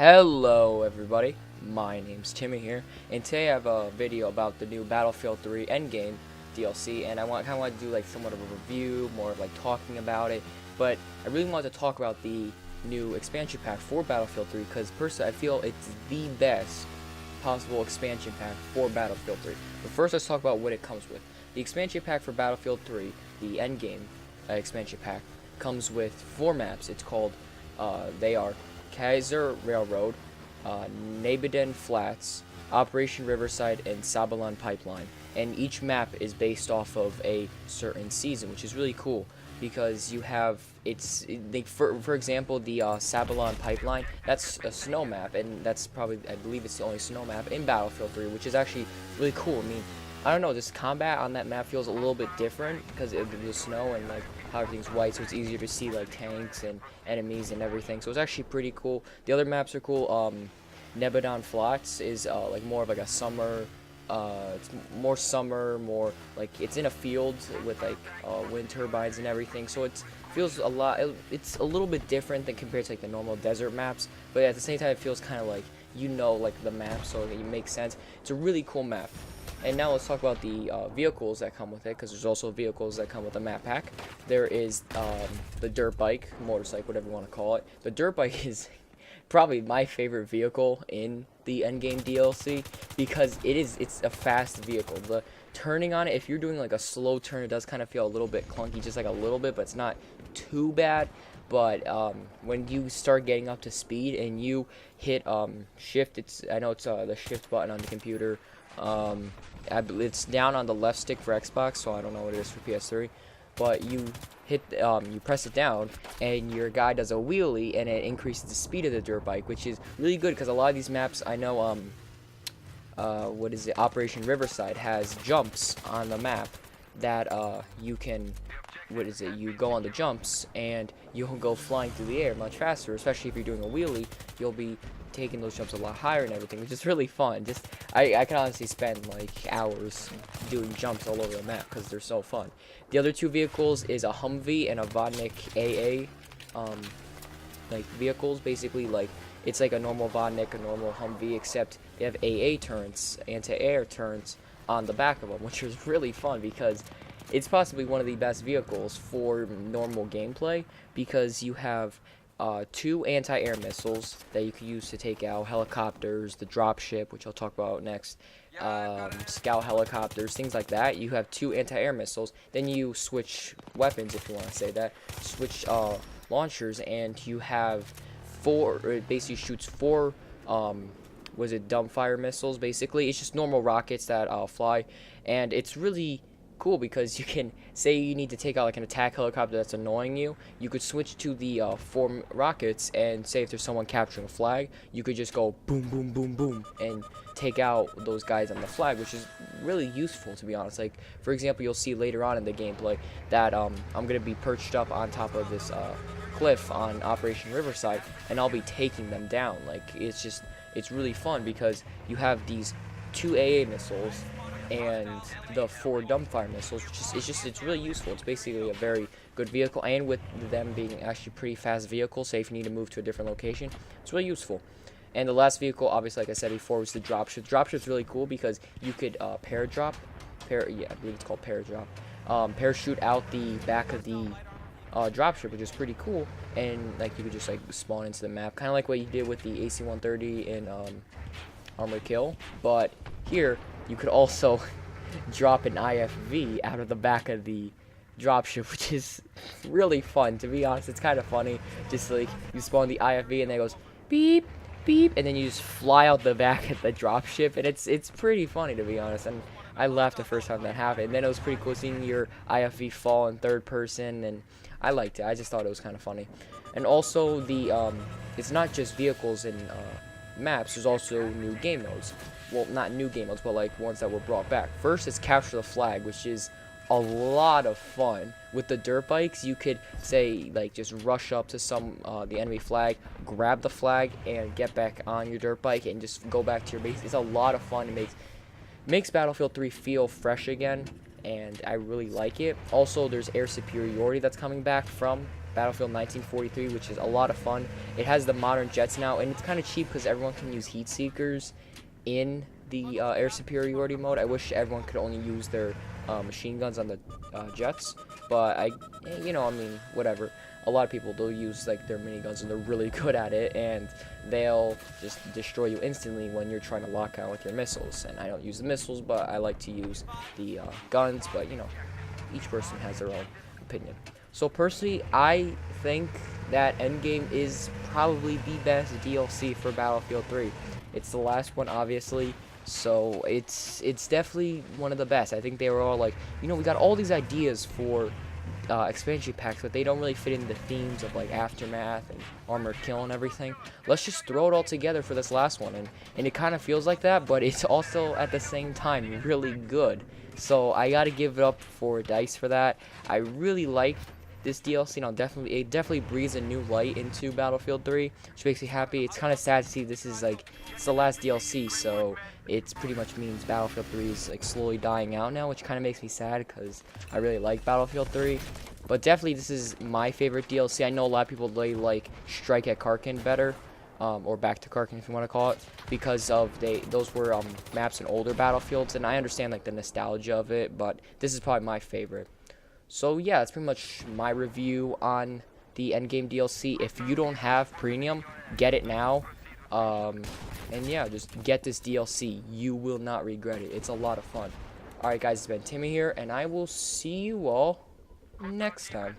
Hello everybody, my name's Timmy here, and today I have a video about the new Battlefield 3 Endgame DLC, and I kind of want to do like somewhat of a review, more of like talking about it, but I really want to talk about the new expansion pack for Battlefield 3, because personally I feel it's the best possible expansion pack for Battlefield 3. But first let's talk about what it comes with. The expansion pack for Battlefield 3, the Endgame expansion pack, comes with 4 maps. It's called, they are Kaiser Railroad, Nabeden Flats, Operation Riverside, and Sabalan Pipeline. And each map is based off of a certain season, which is really cool because you have for example, the Sabalan Pipeline, that's a snow map, and that's probably, I believe it's the only snow map in Battlefield 3, which is actually really cool. I mean, I don't know, this combat on that map feels a little bit different because of the snow and like how everything's white, so it's easier to see like tanks and enemies and everything. So it's actually pretty cool. The other maps are cool. Nebadon Flats is like more of like a summer. It's more summer, more like it's in a field with like wind turbines and everything. So it feels a lot. It's a little bit different than compared to like the normal desert maps, but at the same time it feels kind of like like the map, so it makes sense. It's a really cool map. And now let's talk about the vehicles that come with it, because there's also vehicles that come with the map pack. There is the dirt bike, motorcycle, whatever you want to call it. The dirt bike is probably my favorite vehicle in the Endgame DLC because it's a fast vehicle. The turning on it, if you're doing like a slow turn, it does kind of feel a little bit clunky, just like a little bit, but it's not too bad. But when you start getting up to speed and you hit shift, I know it's the shift button on the computer. It's down on the left stick for Xbox, so I don't know what it is for PS3. But you hit, you press it down, and your guy does a wheelie, and it increases the speed of the dirt bike, which is really good because a lot of these maps, I know, what is it? Operation Riverside has jumps on the map that you can. What is it? You go on the jumps, and you'll go flying through the air much faster. Especially if you're doing a wheelie, you'll be taking those jumps a lot higher and everything, which is really fun. Just I can honestly spend like hours doing jumps all over the map because they're so fun. The other 2 vehicles is a Humvee and a Vodnik AA, like vehicles. Basically, like it's like a normal Vodnik, a normal Humvee, except they have AA turrets, anti-air turrets on the back of them, which is really fun because it's possibly one of the best vehicles for normal gameplay because you have 2 anti-air missiles that you can use to take out helicopters, the dropship, which I'll talk about next, scout helicopters, things like that. You have 2 anti-air missiles. Then you switch weapons, if you want to say that. Switch launchers, and you have 4. It basically shoots 4. Was it dumbfire missiles? Basically, it's just normal rockets that fly, and it's really cool because you can say you need to take out like an attack helicopter that's annoying you. You could switch to the 4 rockets, and say if there's someone capturing a flag, you could just go boom, boom, boom, boom, and take out those guys on the flag, which is really useful, to be honest. Like for example, you'll see later on in the gameplay that I'm gonna be perched up on top of this cliff on Operation Riverside, and I'll be taking them down. Like it's really fun because you have these 2 AA missiles and the 4 dumbfire missiles, which is it's really useful. It's basically a very good vehicle, and with them being actually pretty fast vehicles, say if you need to move to a different location, it's really useful. And the last vehicle, obviously, like I said before, was the dropship. Dropship's really cool because you could I believe it's called paradrop, parachute out the back of the dropship, which is pretty cool, and like you could just like spawn into the map, kind of like what you did with the AC-130 in Armored Kill. But here you could also drop an IFV out of the back of the dropship, which is really fun, to be honest. It's kind of funny. Just like you spawn the IFV and then it goes beep, beep, and then you just fly out the back of the dropship, and it's pretty funny, to be honest. And I laughed the first time that happened. And then it was pretty cool seeing your IFV fall in 3rd person, and I liked it. I just thought it was kind of funny. And also the it's not just vehicles and maps. There's also new game modes. Well, not new game modes, but like ones that were brought back. First is Capture the Flag, which is a lot of fun. With the dirt bikes, you could say like just rush up to the enemy flag, grab the flag, and get back on your dirt bike and just go back to your base. It's a lot of fun. It makes Battlefield 3 feel fresh again, and I really like it. Also, there's air superiority that's coming back from Battlefield 1943, which is a lot of fun. It has the modern jets now, and it's kind of cheap because everyone can use heat seekers in the air superiority mode. I wish everyone could only use their machine guns on the jets, but I mean, whatever. A lot of people, they'll use like their miniguns and they're really good at it, and they'll just destroy you instantly when you're trying to lock on with your missiles. And I don't use the missiles, but I like to use the guns. But each person has their own opinion. So personally, I think that Endgame is probably the best DLC for Battlefield 3. It's the last one, obviously, so it's definitely one of the best. I think they were all like, we got all these ideas for expansion packs, but they don't really fit in the themes of like Aftermath and Armored Kill and everything. Let's just throw it all together for this last one, and it kind of feels like that, but it's also at the same time really good. So I gotta give it up for DICE for that. I really like this DLC, and it definitely breathes a new light into Battlefield 3, which makes me happy. It's kind of sad to see this is like, it's the last DLC, so it pretty much means Battlefield 3 is like slowly dying out now, which kind of makes me sad because I really like Battlefield 3. But definitely this is my favorite DLC. I know a lot of people, they like Strike at Karkin better, or Back to Karkin if you want to call it, because of those were maps in older Battlefields, and I understand like the nostalgia of it, but this is probably my favorite. So yeah, that's pretty much my review on the Endgame DLC. If you don't have Premium, get it now. And yeah, just get this DLC. You will not regret it. It's a lot of fun. Alright guys, it's been Timmy here, and I will see you all next time.